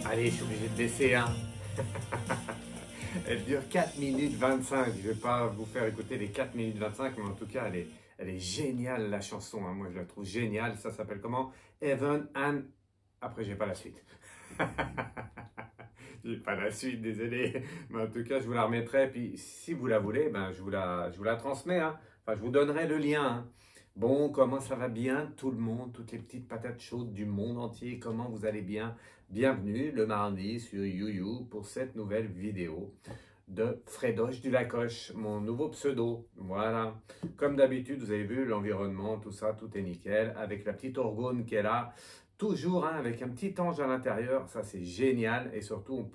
Allez, je suis obligé de laisser, hein. Elle dure 4 minutes 25. Je ne vais pas vous faire écouter les 4 minutes 25, mais en tout cas, elle est géniale, la chanson, hein. Moi, je la trouve géniale. Ça s'appelle comment? Heaven and... Après, j'ai pas la suite. J'ai pas la suite, désolé. Mais en tout cas, je vous la remettrai. Puis, si vous la voulez, ben, je vous la transmets, hein. Enfin, je vous donnerai le lien, hein. Bon, comment ça va bien tout le monde, toutes les petites patates chaudes du monde entier, comment vous allez bien? Bienvenue le mardi sur YouYou pour cette nouvelle vidéo de Fredoche du Lacoche, mon nouveau pseudo. Voilà, comme d'habitude, vous avez vu l'environnement, tout ça, tout est nickel, avec la petite orgone qui est là, toujours hein, avec un petit ange à l'intérieur, ça c'est génial, et surtout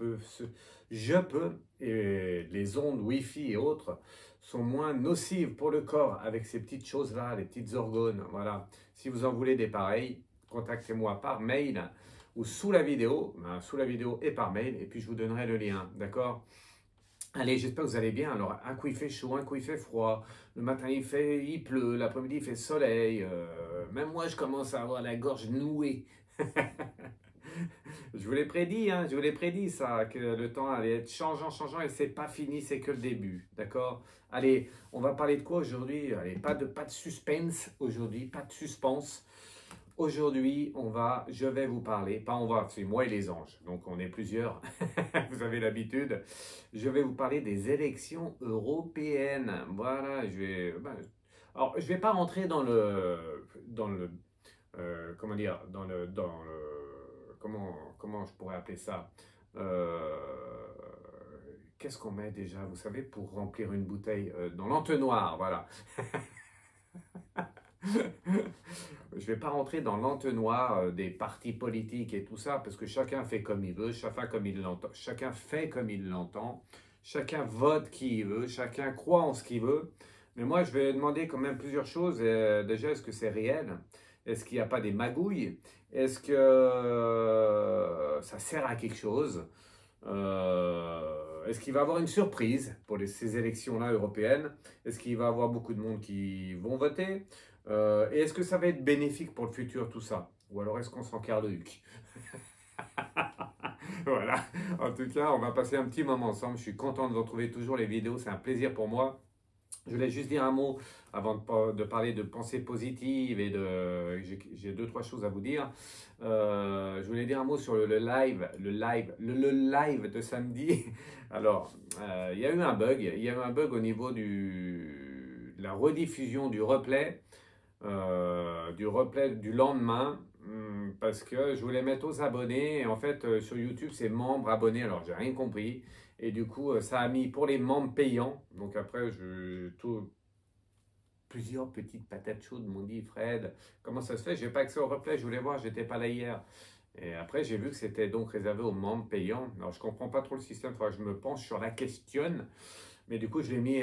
je peux, et les ondes Wi-Fi et autres, sont moins nocives pour le corps avec ces petites choses-là, les petites orgones. Voilà. Si vous en voulez des pareils, contactez-moi par mail ou sous la vidéo et par mail, et puis je vous donnerai le lien, d'accord? Allez, j'espère que vous allez bien. Alors, un coup il fait chaud, un coup il fait froid. Le matin il pleut, l'après-midi il fait soleil. Même moi, je commence à avoir la gorge nouée. Je vous l'ai prédit, hein, je vous l'ai prédit ça, que le temps allait être changeant, et c'est pas fini, c'est que le début, d'accord? Allez, on va parler de quoi aujourd'hui? Allez, pas de suspense aujourd'hui, pas de suspense. Aujourd'hui, je vais vous parler, c'est moi et les anges, donc on est plusieurs, vous avez l'habitude. Je vais vous parler des élections européennes. Voilà, alors je vais pas rentrer comment dire, comment je pourrais appeler ça? Qu'est-ce qu'on met déjà, vous savez, pour remplir une bouteille dans l'entonnoir, voilà. Je ne vais pas rentrer dans l'entonnoir des partis politiques et tout ça, parce que chacun fait comme il veut, chacun fait comme il l'entend, chacun vote qui il veut, chacun croit en ce qu'il veut. Mais moi, je vais demander quand même plusieurs choses. Déjà, est-ce que c'est réel? Est-ce qu'il n'y a pas des magouilles? Est-ce que ça sert à quelque chose? Est-ce qu'il va y avoir une surprise pour ces élections-là européennes? Est-ce qu'il va y avoir beaucoup de monde qui vont voter? Et est-ce que ça va être bénéfique pour le futur, tout ça? Ou alors est-ce qu'on s'en carre le huc? Voilà. En tout cas, on va passer un petit moment ensemble. Je suis content de vous retrouver toujours les vidéos. C'est un plaisir pour moi. Je voulais juste dire un mot avant de parler de pensée positive et de. J'ai deux, trois choses à vous dire. Je voulais dire un mot sur le live de samedi. Alors, il y a eu un bug. Il y a eu un bug au niveau de la rediffusion du replay du lendemain. Parce que je voulais mettre aux abonnés et en fait sur YouTube c'est membres abonnés, alors j'ai rien compris et du coup ça a mis pour les membres payants. Donc après plusieurs petites patates chaudes m'ont dit Fred, comment ça se fait, j'ai pas accès au replay, je voulais voir, j'étais pas là hier. Et après j'ai vu que c'était donc réservé aux membres payants. Alors je comprends pas trop le système, il faudra que je me penche sur la question. Mais du coup, je l'ai mis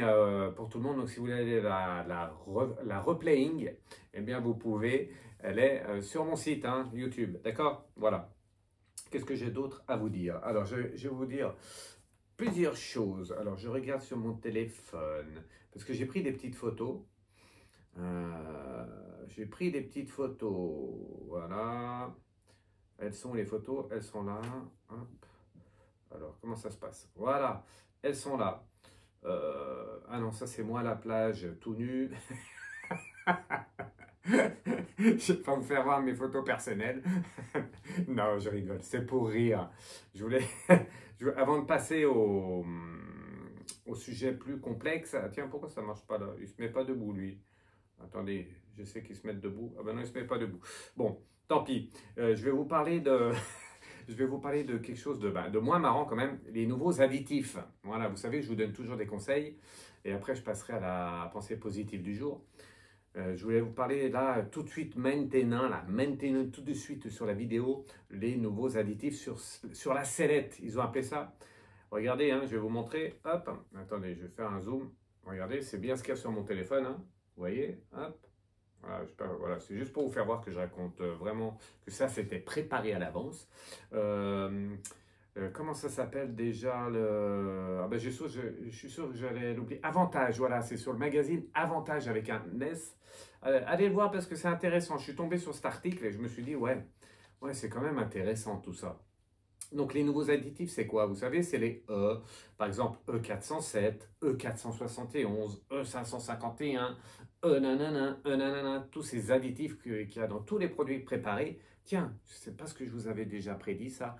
pour tout le monde. Donc, si vous voulez aller la replaying, eh bien, vous pouvez. Elle est sur mon site, hein, YouTube. D'accord? Voilà. Qu'est-ce que j'ai d'autre à vous dire? Alors, je vais vous dire plusieurs choses. Alors, je regarde sur mon téléphone parce que j'ai pris des petites photos. J'ai pris des petites photos. Voilà. Elles sont les photos. Elles sont là. Hop. Alors, comment ça se passe? Voilà. Elles sont là. Ah non, ça c'est moi à la plage, tout nu. Je vais pas vous faire voir mes photos personnelles. Non, je rigole, c'est pour rire. Je voulais, avant de passer au sujet plus complexe. Ah, tiens, pourquoi ça marche pas là? Il se met pas debout lui. Attendez, je sais qu'il se met debout. Ah ben non, il se met pas debout. Bon, tant pis. Je vais vous parler de. Je vais vous parler de quelque chose de moins marrant quand même, les nouveaux additifs. Voilà, vous savez, je vous donne toujours des conseils et après je passerai à la pensée positive du jour. Je voulais vous parler là tout de suite maintenant tout de suite sur la vidéo, les nouveaux additifs sur la sellette, ils ont appelé ça. Regardez, hein, je vais vous montrer, hop, attendez, je vais faire un zoom. Regardez, c'est bien ce qu'il y a sur mon téléphone, hein. Vous voyez, hop. Voilà, voilà, c'est juste pour vous faire voir que je raconte vraiment que ça c'était préparé à l'avance. Comment ça s'appelle déjà le... Ah ben, je suis sûr que j'allais l'oublier. Avantage, voilà, c'est sur le magazine Avantage avec un S. Allez le voir parce que c'est intéressant. Je suis tombé sur cet article et je me suis dit, ouais c'est quand même intéressant tout ça. Donc les nouveaux additifs, c'est quoi? Vous savez, c'est les E, par exemple E407, E471, E551, E nanana, tous ces additifs qu'il y a dans tous les produits préparés. Tiens, je ne sais pas ce que je vous avais déjà prédit ça.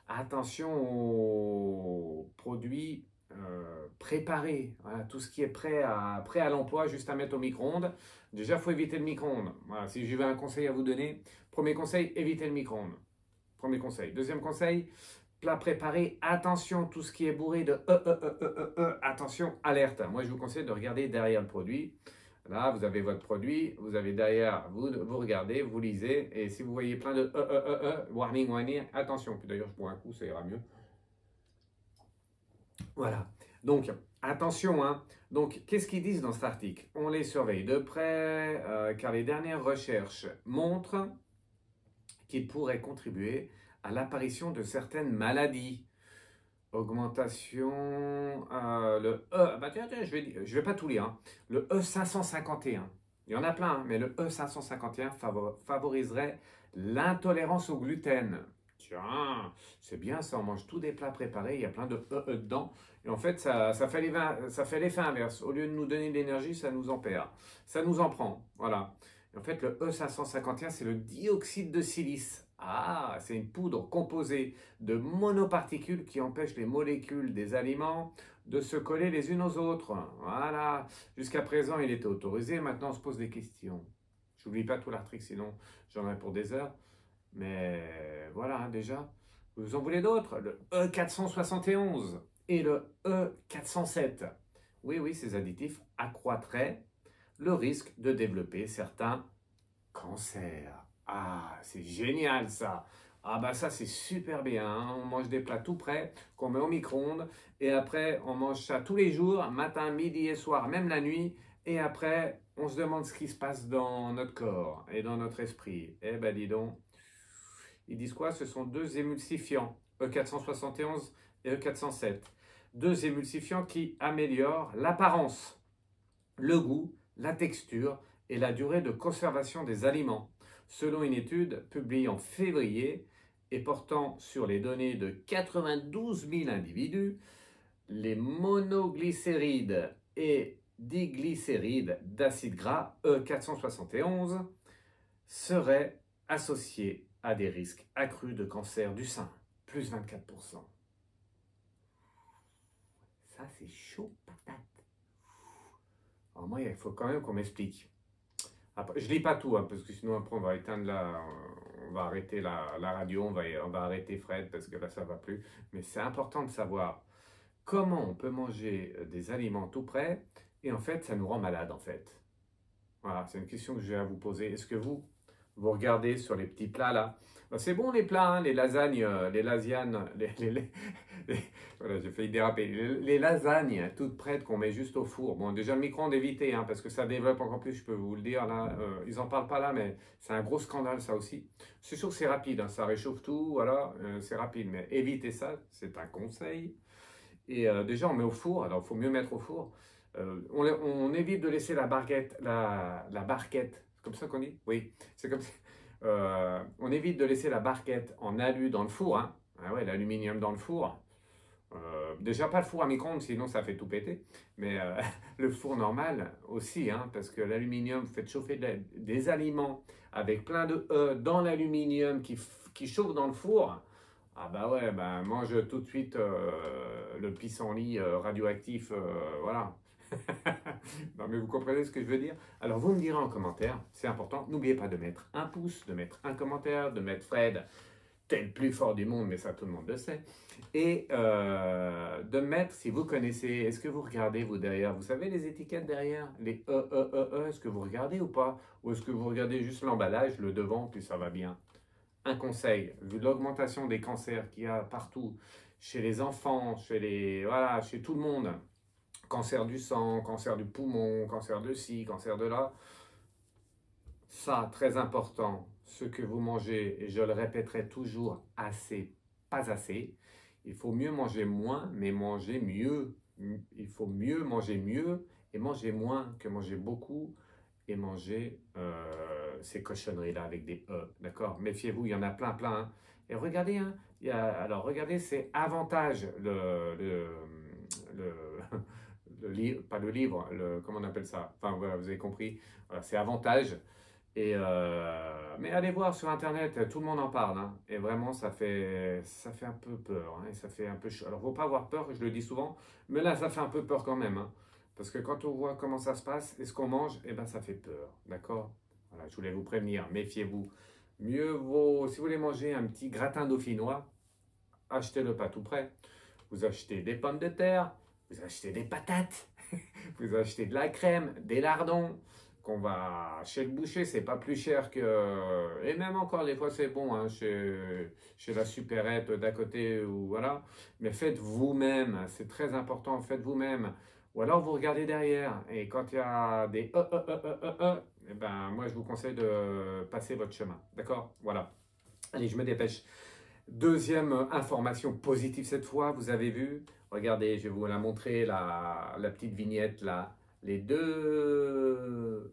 Attention aux produits préparés, voilà, tout ce qui est prêt à l'emploi, juste à mettre au micro-ondes. Déjà, il faut éviter le micro-ondes. Voilà, si j'avais un conseil à vous donner, premier conseil, évitez le micro-ondes. Premier conseil. Deuxième conseil, plat préparé, attention, tout ce qui est bourré de attention, alerte. Moi, je vous conseille de regarder derrière le produit. Là, vous avez votre produit, vous avez derrière, vous regardez, vous lisez, et si vous voyez plein de warning, attention. Puis d'ailleurs, je bois un coup, ça ira mieux. Voilà. Donc, attention, hein. Donc, qu'est-ce qu'ils disent dans cet article? On les surveille de près, car les dernières recherches montrent qui pourrait contribuer à l'apparition de certaines maladies. Augmentation, le E, bah tiens, je vais pas tout lire, hein. Le E551, il y en a plein, hein, mais le E551 favoriserait l'intolérance au gluten. Tiens, c'est bien ça, on mange tous des plats préparés, il y a plein de dedans, et en fait, ça fait l'effet inverse. Au lieu de nous donner de l'énergie, ça nous en perd, ça nous en prend, voilà. En fait, le E551, c'est le dioxyde de silice. Ah, c'est une poudre composée de monoparticules qui empêchent les molécules des aliments de se coller les unes aux autres. Voilà. Jusqu'à présent, il était autorisé. Maintenant, on se pose des questions. Je n'oublie pas tout l'article, sinon j'en ai pour des heures. Mais voilà, déjà. Vous en voulez d'autres? Le E471 et le E407. Oui, ces additifs accroîtraient le risque de développer certains cancers. Ah, c'est génial ça. Ah bah ça c'est super bien, hein. On mange des plats tout prêts qu'on met au micro-ondes et après on mange ça tous les jours, matin, midi et soir, même la nuit Et après, on se demande ce qui se passe dans notre corps et dans notre esprit. Eh ben dis donc, ils disent quoi? Ce sont deux émulsifiants, E471 et E407. Deux émulsifiants qui améliorent l'apparence, le goût, la texture et la durée de conservation des aliments, selon une étude publiée en février et portant sur les données de 92 000 individus. Les monoglycérides et diglycérides d'acide gras E471 seraient associés à des risques accrus de cancer du sein, plus 24%. Ça, c'est chaud patate. Alors moi, il faut quand même qu'on m'explique. Après, je ne lis pas tout, hein, parce que sinon après on va éteindre on va arrêter la radio, on va arrêter Fred, parce que là ça ne va plus. Mais c'est important de savoir comment on peut manger des aliments tout prêts, et en fait ça nous rend malade en fait. Voilà, c'est une question que j'ai à vous poser. Est-ce que vous regardez sur les petits plats là? Ben, c'est bon les plats, hein, les lasagnes, les lasagnes, voilà, j'ai failli déraper. Les lasagnes toutes prêtes qu'on met juste au four. Bon, déjà le micro-ondes évitez, hein, parce que ça développe encore plus, je peux vous le dire. Là, ils n'en parlent pas là, mais c'est un gros scandale ça aussi. C'est sûr que c'est rapide, hein, ça réchauffe tout, voilà, c'est rapide. Mais évitez ça, c'est un conseil. Et déjà on met au four, alors il faut mieux mettre au four. On évite de laisser la barquette, la barquette, c'est comme ça qu'on dit? Oui, c'est comme ça. On évite de laisser la barquette en alu dans le four, hein. Ah ouais, l'aluminium dans le four. Déjà pas le four à micro-ondes, sinon ça fait tout péter. Mais le four normal aussi, hein, parce que l'aluminium, vous faites chauffer des aliments avec plein de E dans l'aluminium qui chauffe dans le four. Ah bah ouais, bah mange tout de suite le pissenlit radioactif, voilà. Non mais vous comprenez ce que je veux dire? Alors vous me direz en commentaire, c'est important. N'oubliez pas de mettre un pouce, de mettre un commentaire, de mettre Fred, t'es le plus fort du monde, mais ça tout le monde le sait. Et de mettre, si vous connaissez, est-ce que vous regardez vous derrière? Vous savez les étiquettes derrière? Les est-ce que vous regardez ou pas? Ou est-ce que vous regardez juste l'emballage, le devant, puis ça va bien? Un conseil, vu l'augmentation des cancers qu'il y a partout, chez les enfants, voilà, chez tout le monde, cancer du sang, cancer du poumon, cancer de ci, cancer de là, ça, très important, ce que vous mangez, et je le répéterai toujours, assez, pas assez, il faut mieux manger moins, mais manger mieux. Il faut mieux manger mieux et manger moins que manger beaucoup et manger ces cochonneries-là avec des E, d'accord? Méfiez-vous, il y en a plein, plein, hein. Et regardez, hein, alors regardez, c'est avantage, le livre, pas le livre, comment on appelle ça? Enfin voilà, vous avez compris, voilà, c'est avantage. Mais allez voir sur internet, tout le monde en parle, hein, et vraiment ça fait un peu peur, hein, et ça fait un peu chaud. Alors faut pas avoir peur, je le dis souvent, mais là ça fait un peu peur quand même, hein. Parce que quand on voit comment ça se passe et ce qu'on mange, eh ben ça fait peur, d'accord? Voilà, je voulais vous prévenir, méfiez-vous. Mieux vaut, si vous voulez manger un petit gratin dauphinois, achetez-le pas tout prêt. Vous achetez des pommes de terre, vous achetez des patates, vous achetez de la crème, des lardons, qu'on va chez le boucher, c'est pas plus cher que... Et même encore, des fois, c'est bon, hein, chez la supérette d'à côté, ou voilà. Mais faites vous-même, c'est très important, faites vous-même. Ou alors, vous regardez derrière, et quand il y a des eh ben, moi, je vous conseille de passer votre chemin, d'accord? Voilà. Allez, je me dépêche. Deuxième information positive cette fois, vous avez vu, regardez, je vais vous la montrer, la petite vignette là, les deux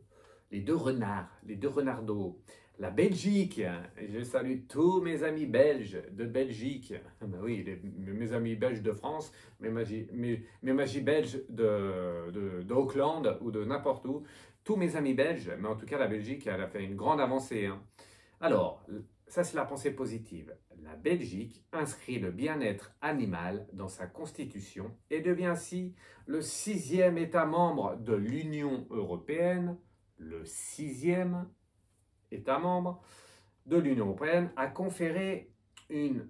renards, les deux renardeaux. La Belgique, je salue tous mes amis belges de Belgique, ben oui, mes amis belges de France, mes magis belges d'Auckland ou de n'importe où, tous mes amis belges, mais en tout cas la Belgique, elle a fait une grande avancée, hein. Alors, ça c'est la pensée positive. La Belgique inscrit le bien-être animal dans sa constitution et devient ainsi le 6e État membre de l'Union européenne, le 6e État membre de l'Union européenne à conférer une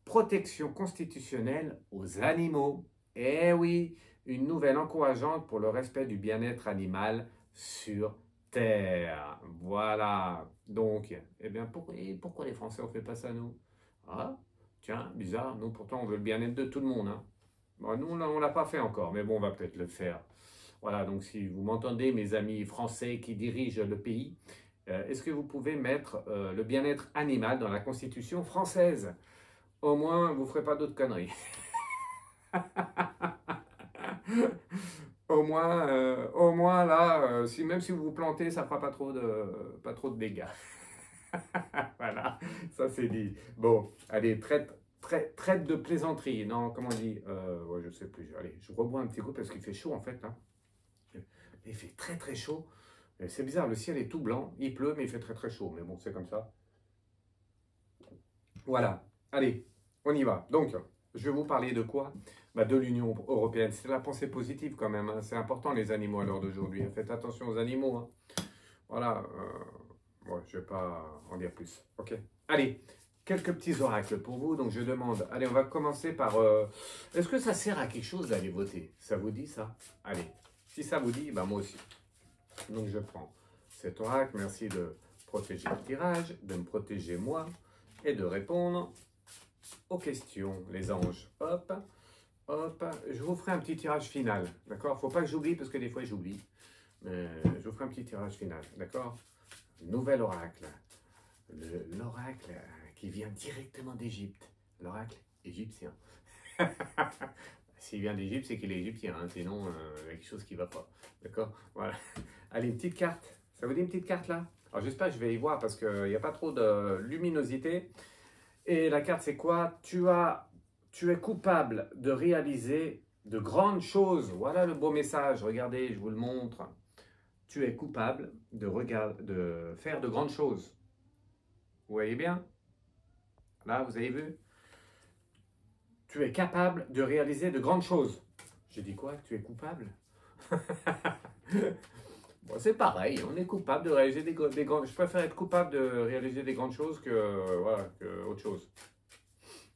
protection constitutionnelle aux animaux. Eh oui, une nouvelle encourageante pour le respect du bien-être animal sur Terre. Voilà. Donc, eh bien, pourquoi les Français ne fait pas ça, nous? Ah, tiens, bizarre. Nous, pourtant, on veut le bien-être de tout le monde, hein. Bon, nous, on ne l'a pas fait encore, mais bon, on va peut-être le faire. Voilà, donc si vous m'entendez, mes amis français qui dirigent le pays, est-ce que vous pouvez mettre le bien-être animal dans la Constitution française? Au moins, vous ne ferez pas d'autres conneries. Au moins là, même si vous vous plantez, ça ne fera pas trop de dégâts. Voilà, ça c'est dit. Bon, allez, traite de plaisanterie. Non, comment on dit ouais, je sais plus. Allez, je rebois un petit coup parce qu'il fait chaud en fait là. Il fait très très chaud. C'est bizarre, le ciel est tout blanc, il pleut, mais il fait très très chaud. Mais bon, c'est comme ça. Voilà, allez, on y va. Donc, je vais vous parler de quoi? Bah, de l'Union européenne. C'est la pensée positive quand même, hein. C'est important les animaux à l'heure d'aujourd'hui. Faites attention aux animaux, hein. Voilà, ouais, je ne vais pas en dire plus. Ok, allez, quelques petits oracles pour vous. Donc, je demande, allez, on va commencer par... est-ce que ça sert à quelque chose d'aller voter? Ça vous dit ça? Allez, si ça vous dit, bah, moi aussi. Donc, je prends cet oracle. Merci de protéger le tirage, de me protéger moi et de répondre aux questions, les anges. Hop, hop. Je vous ferai un petit tirage final, d'accord? Faut pas que j'oublie parce que des fois j'oublie. Mais je vous ferai un petit tirage final, d'accord? Nouvel oracle. L'oracle qui vient directement d'Égypte. L'oracle égyptien. S'il vient d'Égypte, c'est qu'il est égyptien, hein, sinon il y a quelque chose qui ne va pas. D'accord? Voilà. Allez, une petite carte. Ça vous dit une petite carte là? Alors j'espère que je vais y voir parce qu'il n'y a pas trop de luminosité. Et la carte, c'est quoi? Tu es coupable de réaliser de grandes choses. Voilà le beau message. Regardez, je vous le montre. Tu es coupable de faire de grandes choses. Vous voyez bien? Là, vous avez vu? Tu es capable de réaliser de grandes choses. J'ai dit quoi? Tu es coupable? Bon, c'est pareil, on est coupable de réaliser des grandes... Je préfère être coupable de réaliser des grandes choses que, voilà, que autre chose.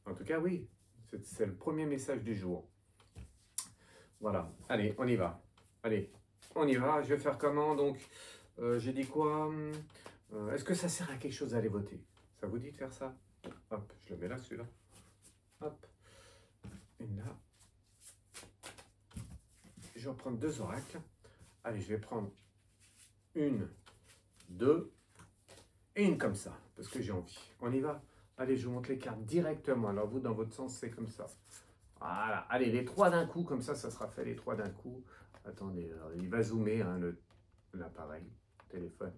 En tout cas, oui, c'est le premier message du jour. Voilà, allez, on y va. Allez, on y va. Je vais faire comment? Donc, j'ai dit quoi? Est-ce que ça sert à quelque chose d'aller voter? Ça vous dit de faire ça? Hop, je le mets là, celui-là. Hop, une là. Je vais prendre deux oracles. Allez, je vais prendre une, deux, et une comme ça, parce que j'ai envie. On y va? Allez, je vous montre les cartes directement. Alors vous, dans votre sens, c'est comme ça. Voilà. Allez, les trois d'un coup, comme ça sera fait les trois d'un coup. Attendez, il va zoomer hein, l'appareil, téléphone.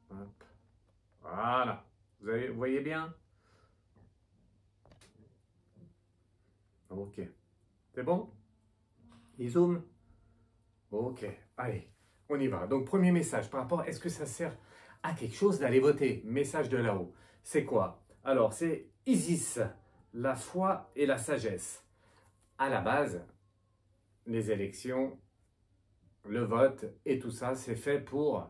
Hop. Voilà. Vous voyez bien? Ok. C'est bon? Il zoome? Ok. Allez, on y va. Donc, premier message par rapport, est-ce que ça sert à quelque chose d'aller voter? Message de là-haut. C'est quoi? Alors, c'est Isis, la foi et la sagesse. À la base, les élections, le vote et tout ça, c'est fait pour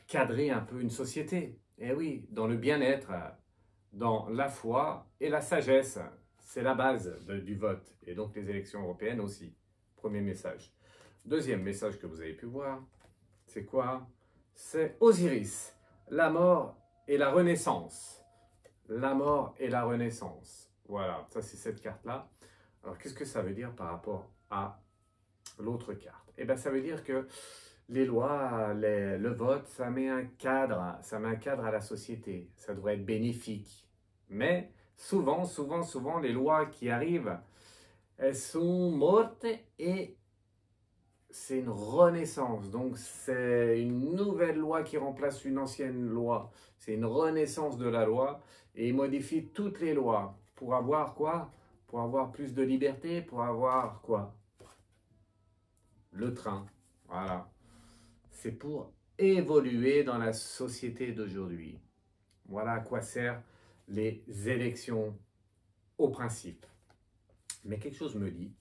cadrer un peu une société. Et oui, dans le bien-être, dans la foi et la sagesse. C'est la base du vote. Et donc les élections européennes aussi. Premier message. Deuxième message que vous avez pu voir, c'est quoi? C'est Osiris, la mort et la renaissance. La mort et la renaissance. Voilà, ça c'est cette carte-là. Alors qu'est-ce que ça veut dire par rapport à l'autre carte? Eh bien ça veut dire que les lois, le vote, ça met un cadre à la société. Ça devrait être bénéfique. Mais souvent, les lois qui arrivent, elles sont mortes et c'est une renaissance. Donc, c'est une nouvelle loi qui remplace une ancienne loi. C'est une renaissance de la loi et il modifie toutes les lois pour avoir quoi? Pour avoir plus de liberté, pour avoir quoi? Le train. Voilà. C'est pour évoluer dans la société d'aujourd'hui. Voilà à quoi servent les élections au principe. Mais quelque chose me dit,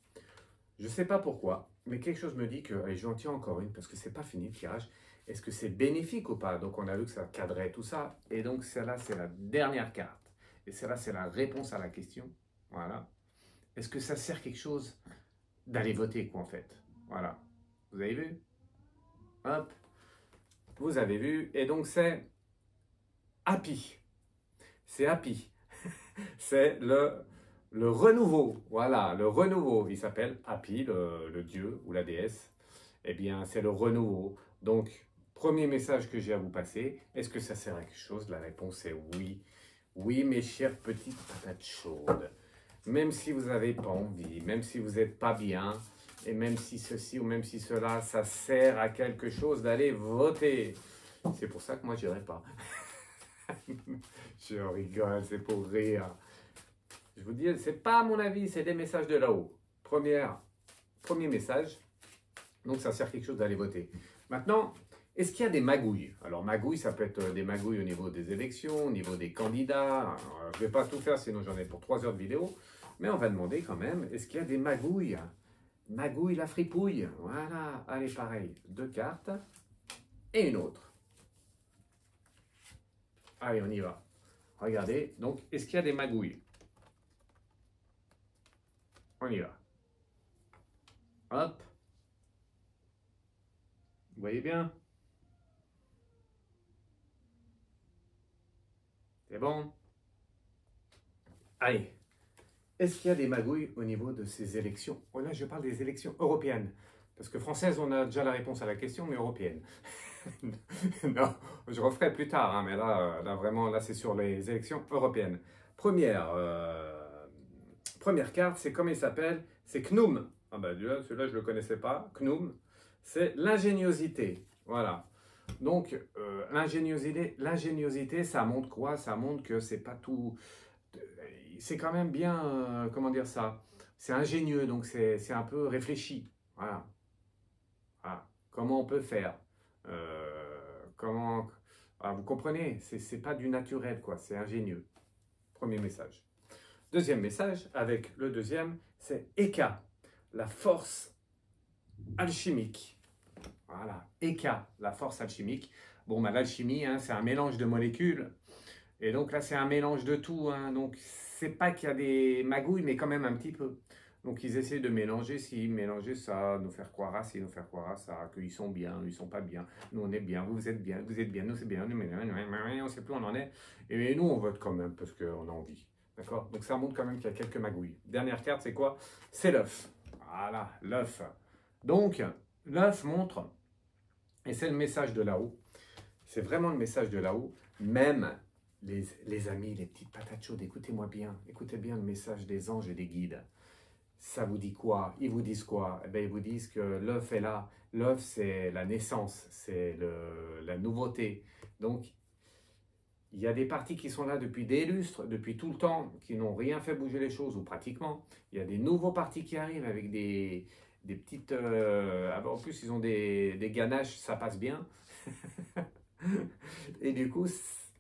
je ne sais pas pourquoi, mais quelque chose me dit que, allez, j'en tire encore une parce que c'est pas fini le tirage, est-ce que c'est bénéfique ou pas? Donc on a vu que ça cadrait tout ça, et donc celle-là c'est la dernière carte. Et celle-là c'est la réponse à la question. Voilà. Est-ce que ça sert quelque chose d'aller voter quoi en fait? Voilà. Vous avez vu? Hop. Vous avez vu, et donc c'est happy. C'est happy. C'est le renouveau. Voilà, le renouveau. Il s'appelle Hapi, le dieu ou la déesse. Eh bien, c'est le renouveau. Donc, premier message que j'ai à vous passer, est-ce que ça sert à quelque chose? La réponse est oui. Oui, mes chères petites patates chaudes. Même si vous n'avez pas envie, même si vous n'êtes pas bien, et même si ceci ou même si cela, ça sert à quelque chose d'aller voter. C'est pour ça que moi, je n'irai pas. Je rigole, c'est pour rire. Je vous dis, c'est pas mon avis, c'est des messages de là-haut. Premier message, donc ça sert à quelque chose d'aller voter. Maintenant, est-ce qu'il y a des magouilles? Alors magouilles, ça peut être des magouilles au niveau des élections, au niveau des candidats. Alors, je ne vais pas tout faire, sinon j'en ai pour 3 heures de vidéo. Mais on va demander quand même, est-ce qu'il y a des magouilles? Magouille la fripouille. Voilà, allez pareil, 2 cartes et une autre. Allez, on y va. Regardez, donc, est-ce qu'il y a des magouilles? On y va. Hop. Vous voyez bien? C'est bon? Allez. Est-ce qu'il y a des magouilles au niveau de ces élections? Oh là, je parle des élections européennes. Parce que françaises, on a déjà la réponse à la question, mais européenne. Non, je referai plus tard, hein, mais là, vraiment, là, c'est sur les élections européennes. Première carte, c'est comment il s'appelle? C'est Knum. Ah bah, celui-là, je ne le connaissais pas. Knum, c'est l'ingéniosité. Voilà. Donc, l'ingéniosité, ça montre quoi? Ça montre que c'est pas tout. C'est quand même bien, comment dire ça? C'est ingénieux, donc c'est un peu réfléchi. Voilà. Voilà. Comment on peut faire? Comment. Ah, vous comprenez? C'est pas du naturel, quoi. C'est ingénieux. Premier message. Deuxième message, avec le deuxième, c'est Eka, la force alchimique. Voilà, Eka, la force alchimique. Bon, bah, l'alchimie, hein, c'est un mélange de molécules. Et donc là, c'est un mélange de tout. Hein. Donc, c'est pas qu'il y a des magouilles, mais quand même un petit peu. Donc, ils essaient de mélanger ci, mélanger ça, nous faire croire à ci, nous faire croire à ça, qu'ils sont bien, ils sont pas bien. Nous, on est bien, vous êtes bien, nous, c'est bien, on sait plus où on en est. Et nous, on vote quand même parce qu'on a envie. D'accord? Donc, ça montre quand même qu'il y a quelques magouilles. Dernière carte, c'est quoi? C'est l'œuf. Voilà, l'œuf. Donc, l'œuf montre, et c'est le message de là-haut, c'est vraiment le message de là-haut, même les amis, les petites patates chaudes, écoutez-moi bien, écoutez bien le message des anges et des guides. Ça vous dit quoi? Ils vous disent quoi? Eh bien, ils vous disent que l'œuf est là. L'œuf, c'est la naissance, c'est la nouveauté. Donc, il y a des partis qui sont là depuis des lustres, depuis tout le temps, qui n'ont rien fait bouger les choses, ou pratiquement. Il y a des nouveaux partis qui arrivent avec des petites... en plus, ils ont des ganaches, ça passe bien. Et du coup,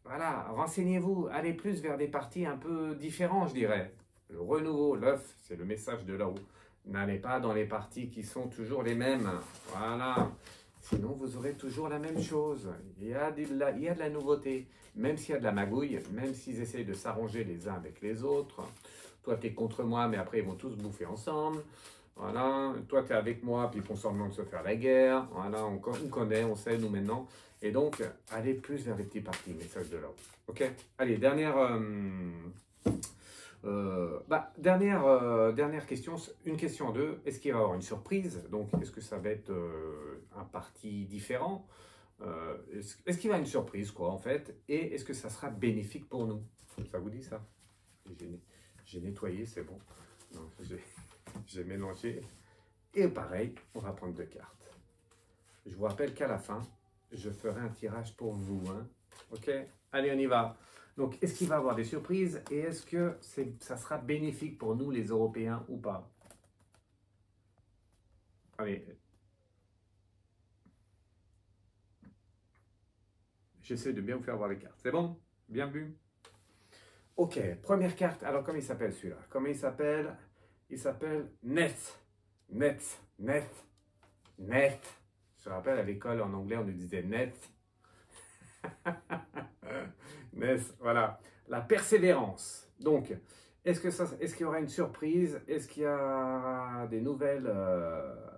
voilà, renseignez-vous, allez plus vers des partis un peu différents, je dirais. Le renouveau, l'œuf, c'est le message de là-haut. N'allez pas dans les partis qui sont toujours les mêmes. Voilà. Sinon, vous aurez toujours la même chose. Il y a de la nouveauté. Même s'il y a de la magouille, même s'ils essayent de s'arranger les uns avec les autres. Toi, tu es contre moi, mais après, ils vont tous bouffer ensemble. Voilà. Toi, tu es avec moi, puis ils font semblant de se faire la guerre. Voilà, on connaît, on sait, nous, maintenant. Et donc, allez plus vers les petits partis, message de là-haut. OK? Allez, dernière question, une question en deux. Est-ce qu'il va y avoir une surprise? Donc, est-ce que ça va être un parti différent? Est-ce qu'il va y avoir une surprise, quoi, en fait? Et est-ce que ça sera bénéfique pour nous? Ça vous dit ça? J'ai nettoyé, c'est bon. Non, j'ai mélangé. Et pareil, on va prendre 2 cartes. Je vous rappelle qu'à la fin, je ferai un tirage pour vous. Hein? OK? Allez, on y va. Donc, est-ce qu'il va y avoir des surprises et est-ce que ça sera bénéfique pour nous, les Européens, ou pas? Allez. J'essaie de bien vous faire voir les cartes. C'est bon? Bien vu? OK, première carte. Alors, comment il s'appelle celui-là? Comment il s'appelle? Il s'appelle Net. Net. Net. Net. Je me rappelle, à l'école, en anglais, on nous disait net. Ness, voilà. La persévérance. Donc, est-ce qu'il y aura une surprise? Est-ce qu'il y a des nouvelles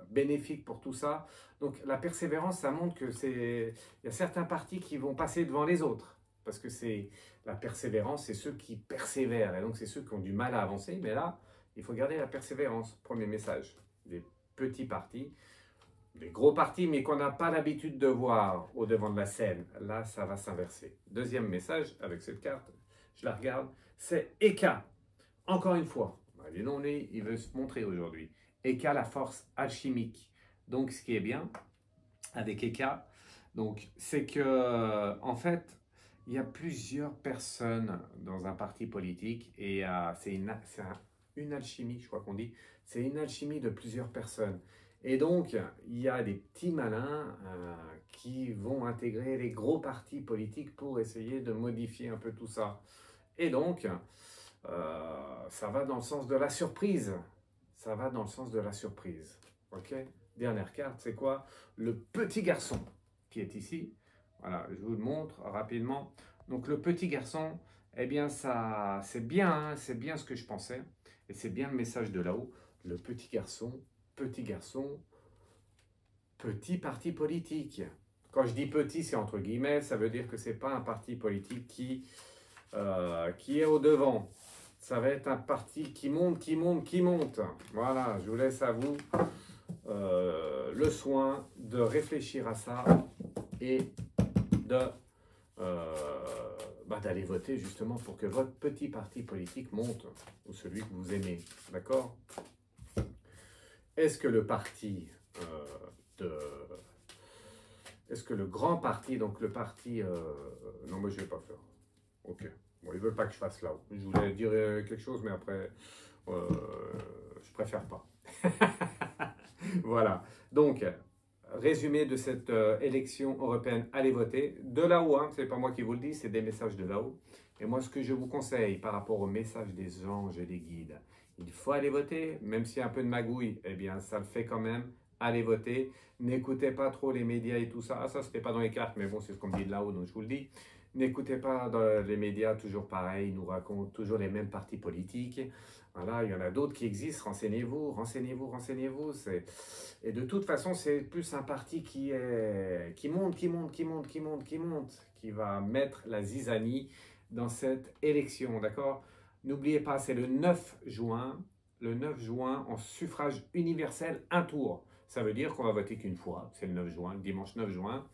bénéfiques pour tout ça? Donc, la persévérance, ça montre que il y a certains partis qui vont passer devant les autres. parce que c'est la persévérance, c'est ceux qui persévèrent, et donc c'est ceux qui ont du mal à avancer, mais là, il faut garder la persévérance. Premier message, des petits partis, des gros partis, mais qu'on n'a pas l'habitude de voir au devant de la scène. Là, ça va s'inverser. Deuxième message, avec cette carte, je la regarde, c'est Eka. Encore une fois, dis donc, il veut se montrer aujourd'hui. Eka, la force alchimique. Donc, ce qui est bien avec Eka, donc, c'est que, en fait, il y a plusieurs personnes dans un parti politique et c'est une alchimie, je crois qu'on dit. C'est une alchimie de plusieurs personnes. Et donc, il y a des petits malins qui vont intégrer les gros partis politiques pour essayer de modifier un peu tout ça. Et donc, ça va dans le sens de la surprise. Ça va dans le sens de la surprise. Ok? Dernière carte, c'est quoi? Le petit garçon qui est ici. Voilà, je vous le montre rapidement. Donc, le petit garçon, eh bien, ça, c'est bien, hein, c'est bien ce que je pensais. Et c'est bien le message de là-haut. Le petit garçon, petit parti politique. Quand je dis petit, c'est entre guillemets, ça veut dire que ce n'est pas un parti politique qui est au devant. Ça va être un parti qui monte. Voilà, je vous laisse à vous le soin de réfléchir à ça et d'aller voter justement pour que votre petit parti politique monte, ou celui que vous aimez, d'accord? Est-ce que le parti est-ce que le grand parti, donc le parti... non, moi je ne vais pas faire. Ok. Bon, ils ne veulent pas que je fasse là. Je voulais dire quelque chose, mais après, je préfère pas. Voilà. Donc, résumé de cette élection européenne, allez voter. De là-haut, hein, ce n'est pas moi qui vous le dis, c'est des messages de là-haut. Et moi, ce que je vous conseille par rapport aux messages des anges et des guides, il faut aller voter, même s'il y a un peu de magouille, eh bien, ça le fait quand même. Allez voter. N'écoutez pas trop les médias et tout ça. Ah, ça, c'était pas dans les cartes, mais bon, c'est ce qu'on me dit de là-haut, donc je vous le dis. N'écoutez pas dans les médias toujours pareil, ils nous racontent toujours les mêmes partis politiques. Voilà, il y en a d'autres qui existent, renseignez-vous. Et de toute façon, c'est plus un parti qui monte, qui va mettre la zizanie dans cette élection, d'accord? N'oubliez pas, c'est le 9 juin, en suffrage universel, un tour. Ça veut dire qu'on va voter qu'une fois, c'est le 9 juin, le dimanche 9 juin.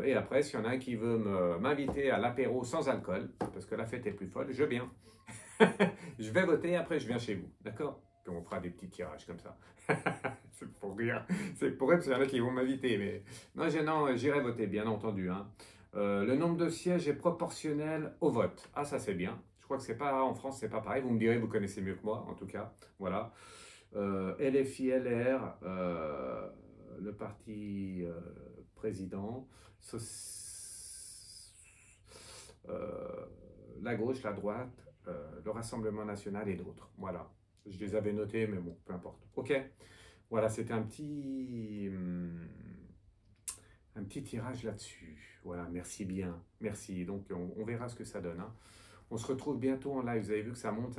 Et après, s'il y en a un qui veut m'inviter à l'apéro sans alcool, parce que la fête est plus folle, je viens. Je vais voter, après je viens chez vous, d'accord? Puis on fera des petits tirages comme ça. C'est pour rire. C'est pour rire, parce qu'il y en a qui vont m'inviter. Mais non, j'irai voter, bien entendu. Hein. Le nombre de sièges est proportionnel au vote. Ah, ça c'est bien. Je crois que c'est pas en France, c'est pas pareil. Vous me direz, vous connaissez mieux que moi, en tout cas. Voilà. LFI, LR, le parti président, la gauche, la droite, le Rassemblement national et d'autres. Voilà. Je les avais notés, mais bon, peu importe. Ok. Voilà, c'était un petit tirage là-dessus. Voilà, merci bien. Merci. Donc, on verra ce que ça donne. Hein. On se retrouve bientôt en live. Vous avez vu que ça monte,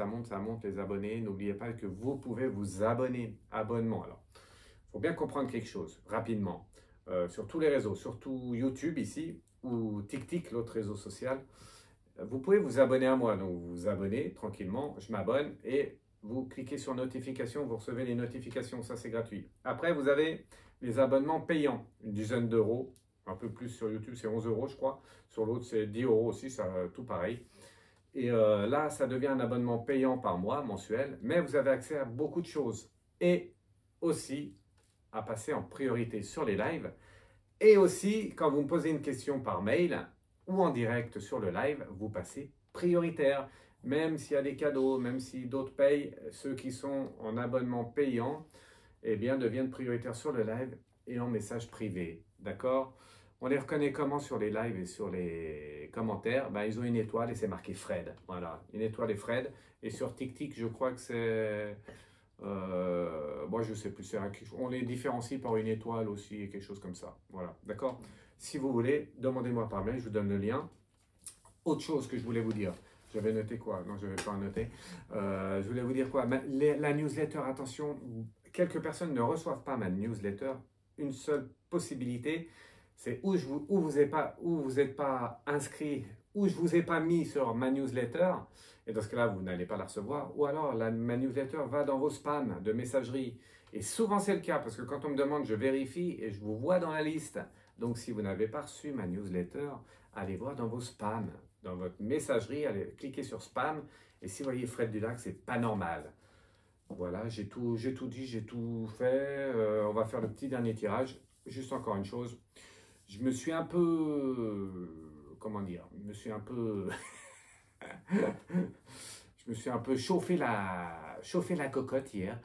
les abonnés. N'oubliez pas que vous pouvez vous abonner. Abonnement, alors. Il faut bien comprendre quelque chose, rapidement. Sur tous les réseaux, surtout YouTube ici, ou TikTok, l'autre réseau social. Vous pouvez vous abonner à moi. Donc, vous vous abonnez tranquillement. Je m'abonne et vous cliquez sur notification. Vous recevez les notifications. Ça, c'est gratuit. Après, vous avez les abonnements payants. Une dizaine d'euros. Un peu plus sur YouTube, c'est 11 euros, je crois. Sur l'autre, c'est 10 euros aussi. Ça, tout pareil. Et là, ça devient un abonnement payant par mois, mensuel, mais vous avez accès à beaucoup de choses. Et aussi à passer en priorité sur les lives. Et aussi, quand vous me posez une question par mail ou en direct sur le live, vous passez prioritaire. Même s'il y a des cadeaux, même si d'autres payent, ceux qui sont en abonnement payant, eh bien, deviennent prioritaires sur le live et en message privé. D'accord? On les reconnaît comment sur les lives et sur les commentaires? Ben, ils ont une étoile et c'est marqué Fred. Voilà, une étoile et Fred. Et sur TikTok, je crois que c'est... moi, je ne sais plus. On les différencie par une étoile aussi et quelque chose comme ça. Voilà, d'accord? Si vous voulez, demandez-moi par mail, je vous donne le lien. Autre chose que je voulais vous dire. J'avais noté quoi? Non, je ne vais pas en noter. Je voulais vous dire quoi? La newsletter, attention, quelques personnes ne reçoivent pas ma newsletter. Une seule possibilité, C'est où vous êtes pas inscrit, où je vous ai pas mis sur ma newsletter, et dans ce cas-là, vous n'allez pas la recevoir, ou alors ma newsletter va dans vos spams de messagerie. Et souvent c'est le cas, parce que quand on me demande, je vérifie et je vous vois dans la liste. Donc si vous n'avez pas reçu ma newsletter, allez voir dans vos spams, dans votre messagerie, allez cliquer sur spam, et si vous voyez Fred Dulac, c'est pas normal. Voilà, j'ai tout dit, j'ai tout fait. On va faire le petit dernier tirage. Juste encore une chose. Je me suis un peu, comment dire, je me suis un peu chauffé la cocotte hier.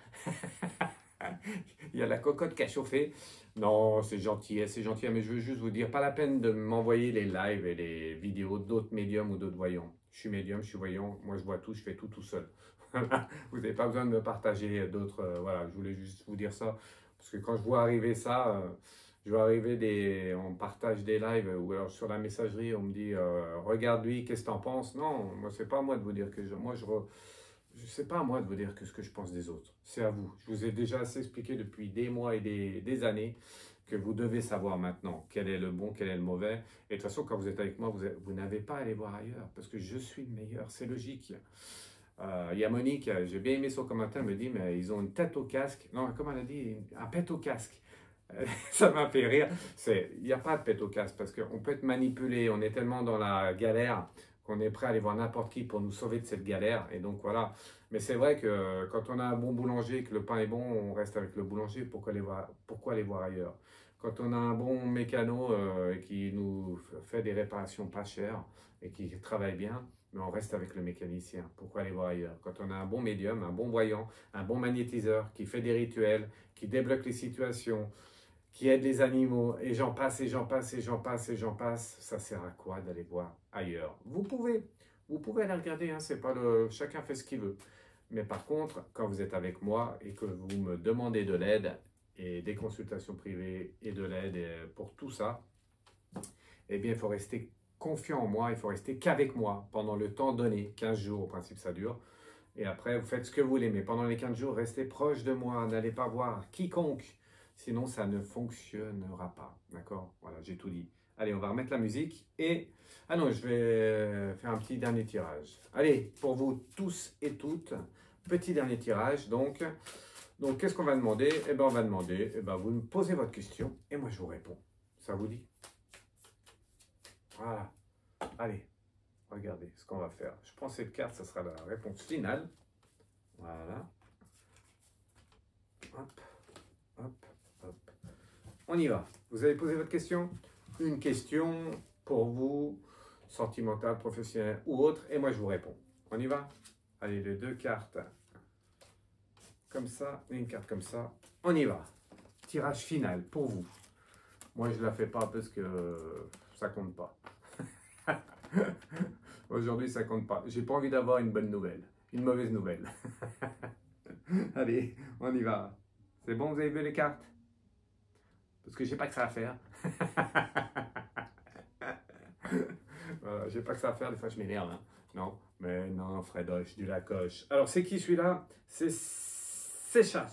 Il y a la cocotte qui a chauffé. Non, c'est gentil, mais je veux juste vous dire, pas la peine de m'envoyer les lives et les vidéos d'autres médiums ou d'autres voyants. Je suis médium, je suis voyant, moi je vois tout, je fais tout seul. Voilà. Vous n'avez pas besoin de me partager d'autres. Voilà, je voulais juste vous dire ça. Parce que quand je vois arriver ça, je vois arriver on partage des lives ou alors sur la messagerie, on me dit regarde lui, qu'est-ce que t'en penses? Non, moi, c'est pas à moi de vous dire que c'est pas à moi de vous dire que ce que je pense des autres. C'est à vous. Je vous ai déjà assez expliqué depuis des mois et des années que vous devez savoir maintenant quel est le bon, quel est le mauvais. Et de toute façon, quand vous êtes avec moi, vous n'avez pas à aller voir ailleurs parce que je suis le meilleur. C'est logique. Il y a Monique, j'ai bien aimé son commentaire, elle me dit, mais ils ont une tête au casque. Non, comme elle a dit, un pet au casque. Ça m'a fait rire. Il n'y a pas de pet au casque parce qu'on peut être manipulé. On est tellement dans la galère qu'on est prêt à aller voir n'importe qui pour nous sauver de cette galère. Et donc voilà. Mais c'est vrai que quand on a un bon boulanger, que le pain est bon, on reste avec le boulanger. Pourquoi aller voir ailleurs? Quand on a un bon mécano qui nous fait des réparations pas chères et qui travaille bien, mais on reste avec le mécanicien. Pourquoi aller voir ailleurs? Quand on a un bon médium, un bon voyant, un bon magnétiseur qui fait des rituels, qui débloque les situations, qui aide les animaux, et j'en passe, et j'en passe, et j'en passe, et j'en passe, ça sert à quoi d'aller voir ailleurs? Vous pouvez aller regarder, hein, c'est pas chacun fait ce qu'il veut. Mais par contre, quand vous êtes avec moi et que vous me demandez de l'aide, et des consultations privées, et de l'aide pour tout ça, eh bien, il faut rester confiant en moi, il faut rester qu'avec moi pendant le temps donné, 15 jours au principe ça dure, et après vous faites ce que vous voulez, mais pendant les 15 jours, restez proche de moi, n'allez pas voir quiconque, sinon ça ne fonctionnera pas, d'accord? Voilà, j'ai tout dit. Allez, on va remettre la musique et... Ah non, je vais faire un petit dernier tirage. Allez, pour vous tous et toutes, petit dernier tirage, donc qu'est-ce qu'on va demander? Eh bien, on va demander, vous me posez votre question et moi je vous réponds. Ça vous dit? Voilà. Allez, regardez ce qu'on va faire. Je prends cette carte, ça sera la réponse finale. Voilà. Hop, hop, hop. On y va. Vous avez posé votre question? Une question pour vous, sentimentale, professionnelle ou autre, et moi je vous réponds. On y va? Allez, les deux cartes comme ça et une carte comme ça. On y va. Tirage final pour vous. Moi je ne la fais pas parce que ça compte pas. Aujourd'hui, ça compte pas. J'ai pas envie d'avoir une bonne nouvelle, une mauvaise nouvelle. Allez, on y va. C'est bon, vous avez vu les cartes? Parce que j'ai pas que ça à faire. Voilà, j'ai pas que ça à faire, des fois je m'énerve. Hein. Non, mais non, Fredoche, du Lacoche. Alors, c'est qui celui-là? C'est Séchat,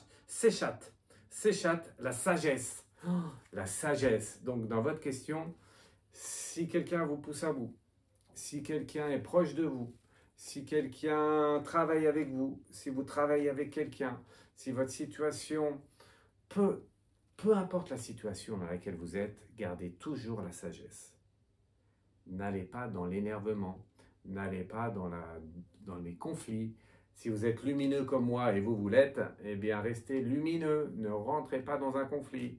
la sagesse. Oh, la sagesse. Donc, dans votre question, si quelqu'un vous pousse à bout, si quelqu'un est proche de vous, si quelqu'un travaille avec vous, si vous travaillez avec quelqu'un, si votre situation, peu importe la situation dans laquelle vous êtes, gardez toujours la sagesse. N'allez pas dans l'énervement, n'allez pas dans les conflits. Si vous êtes lumineux comme moi et vous l'êtes, eh bien restez lumineux, ne rentrez pas dans un conflit.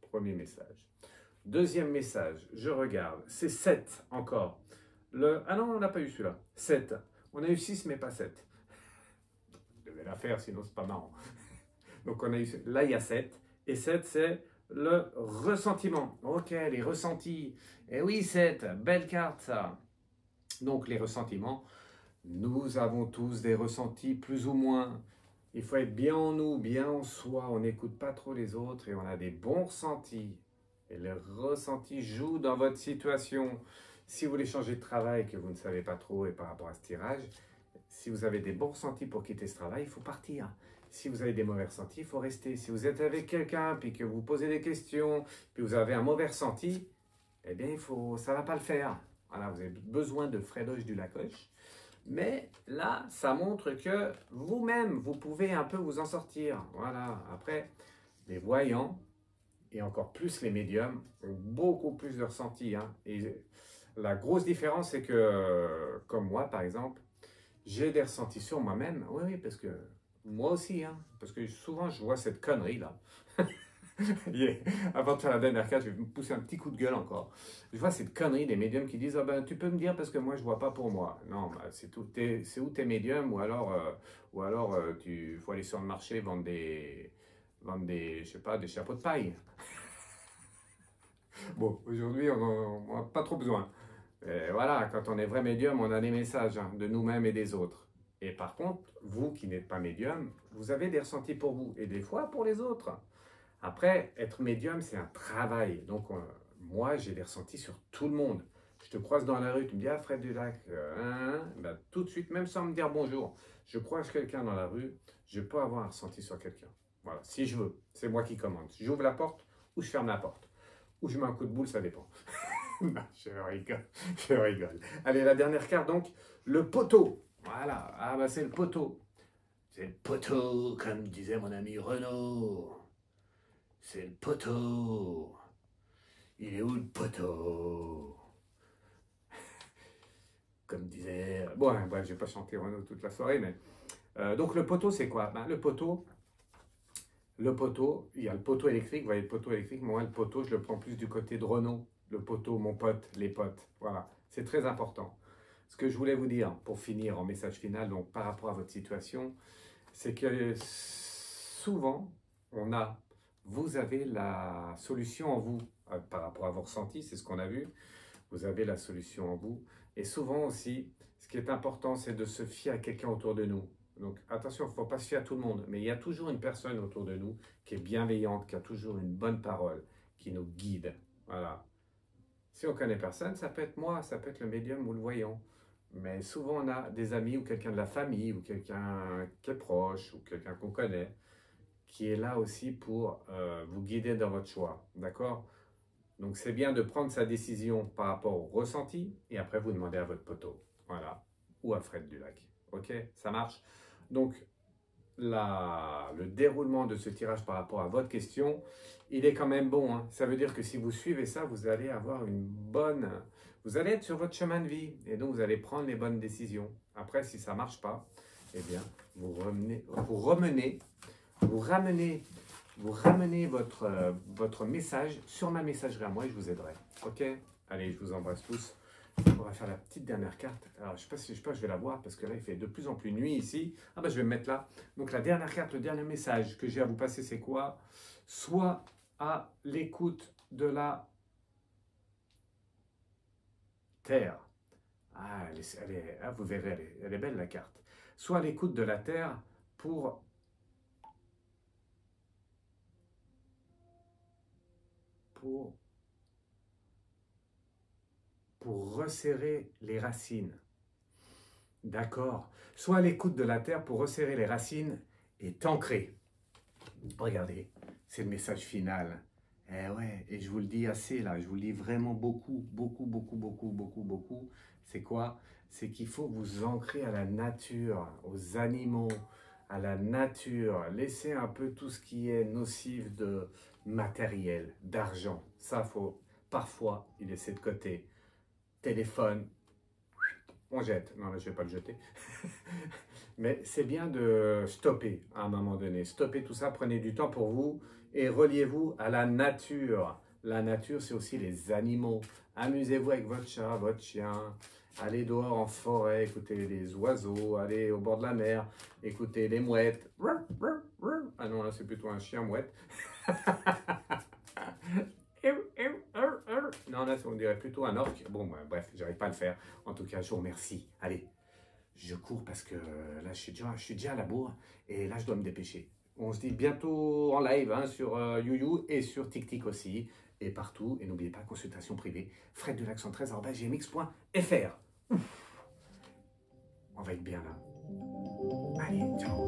Premier message. Deuxième message, je regarde, c'est 7 encore. Ah non, on n'a pas eu celui-là. 7. On a eu 6, mais pas 7. Je devais la faire, sinon c'est pas marrant. Donc on a eu, là il y a 7. Et 7, c'est le ressentiment. Ok, les ressentis. Et oui, 7, belle carte ça. Donc les ressentiments, nous avons tous des ressentis plus ou moins. Il faut être bien en nous, bien en soi. On n'écoute pas trop les autres et on a des bons ressentis. Et les ressentis jouent dans votre situation. Si vous voulez changer de travail et que vous ne savez pas trop et par rapport à ce tirage, si vous avez des bons ressentis pour quitter ce travail, il faut partir. Si vous avez des mauvais ressentis, il faut rester. Si vous êtes avec quelqu'un puis que vous posez des questions, puis vous avez un mauvais ressenti, eh bien, ça ne va pas le faire. Voilà, vous avez besoin de Fredoche du Lacoche. Mais là, ça montre que vous-même, vous pouvez un peu vous en sortir. Voilà. Après, les voyants, et encore plus les médiums, ont beaucoup plus de ressenti. Hein. Et la grosse différence, c'est que, comme moi, par exemple, j'ai des ressentis sur moi-même. Oui, oui, parce que moi aussi, hein, parce que souvent, je vois cette connerie-là. Avant de faire la dernière carte, je vais me pousser un petit coup de gueule encore. Je vois cette connerie des médiums qui disent ah ben, tu peux me dire parce que moi je vois pas pour moi. Non, bah, c'est tout. C'est où tes médiums ou alors tu faut aller sur le marché vendre des, je sais pas, des chapeaux de paille. Bon, aujourd'hui on n'a pas trop besoin. Et voilà, quand on est vrai médium, on a des messages hein, de nous-mêmes et des autres. Et par contre, vous qui n'êtes pas médium, vous avez des ressentis pour vous et des fois pour les autres. Après, être médium, c'est un travail. Donc, moi, j'ai des ressentis sur tout le monde. Je te croise dans la rue, tu me dis, ah, Fred Dulac, ben, tout de suite, même sans me dire bonjour, je croise quelqu'un dans la rue, je peux avoir un ressenti sur quelqu'un. Voilà, si je veux, c'est moi qui commande. J'ouvre la porte ou je ferme la porte. Ou je mets un coup de boule, ça dépend. Non, je rigole, je rigole. Allez, la dernière carte, donc, le poteau. Voilà, ah bah c'est le poteau. C'est le poteau, comme disait mon ami Renaud. C'est le poteau. Il est où le poteau? Comme disait... Bon, bref, je vais pas chanter Renaud toute la soirée, mais... donc le poteau, c'est quoi? Ben, le poteau, il y a le poteau électrique, vous voyez le poteau électrique, moi le poteau, je le prends plus du côté de Renaud. Le poteau, mon pote, les potes, voilà. C'est très important. Ce que je voulais vous dire, pour finir en message final, donc par rapport à votre situation, c'est que souvent, vous avez la solution en vous, par rapport à vos ressentis, c'est ce qu'on a vu, vous avez la solution en vous. Et souvent aussi, ce qui est important, c'est de se fier à quelqu'un autour de nous. Donc attention, il ne faut pas se fier à tout le monde, mais il y a toujours une personne autour de nous qui est bienveillante, qui a toujours une bonne parole, qui nous guide. Voilà. Si on ne connaît personne, ça peut être moi, ça peut être le médium ou le voyant. Mais souvent, on a des amis ou quelqu'un de la famille ou quelqu'un qui est proche ou quelqu'un qu'on connaît qui est là aussi pour vous guider dans votre choix. D'accord? Donc, c'est bien de prendre sa décision par rapport au ressenti et après, vous demandez à votre poteau. Voilà. Ou à Fred Dulac. OK? Ça marche? Donc, le déroulement de ce tirage par rapport à votre question, il est quand même bon. Hein. Ça veut dire que si vous suivez ça, vous allez avoir vous allez être sur votre chemin de vie et donc vous allez prendre les bonnes décisions. Après, si ça ne marche pas, eh bien, vous ramenez votre message sur ma messagerie à moi et je vous aiderai. OK? Allez, je vous embrasse tous. On va faire la petite dernière carte. Alors, je ne sais pas, je vais la voir parce que là, il fait de plus en plus nuit ici. Ah ben, je vais me mettre là. Donc, la dernière carte, le dernier message que j'ai à vous passer, c'est quoi? Soit à l'écoute de la Terre. Ah, vous verrez, elle est belle la carte. Soit à l'écoute de la Terre pour resserrer les racines. D'accord. Soit à l'écoute de la terre pour resserrer les racines et t'ancrer. Regardez, c'est le message final. Eh ouais, et je vous le dis assez là, je vous le dis vraiment beaucoup, beaucoup, beaucoup, beaucoup, beaucoup, beaucoup. C'est quoi? C'est qu'il faut vous ancrer à la nature, aux animaux, à la nature. Laissez un peu tout ce qui est nocif de matériel, d'argent. Ça, faut parfois y laisser de côté. Téléphone, on jette. Non, là, je ne vais pas le jeter. Mais c'est bien de stopper à un moment donné. Stoppez tout ça, prenez du temps pour vous et reliez-vous à la nature. La nature, c'est aussi les animaux. Amusez-vous avec votre chat, votre chien. Allez dehors en forêt, écoutez les oiseaux. Allez au bord de la mer, écoutez les mouettes. Ah non, là, c'est plutôt un chien mouette. Non, là, on dirait plutôt un orque. Bon, bref, j'arrive pas à le faire. En tout cas, je vous remercie. Allez, je cours parce que là, je suis déjà à la bourre et là, je dois me dépêcher. On se dit bientôt en live hein, sur YouYou et sur TikTok aussi et partout. Et n'oubliez pas, consultation privée, freddelak113@gmx.fr. On va être bien là. Allez, ciao.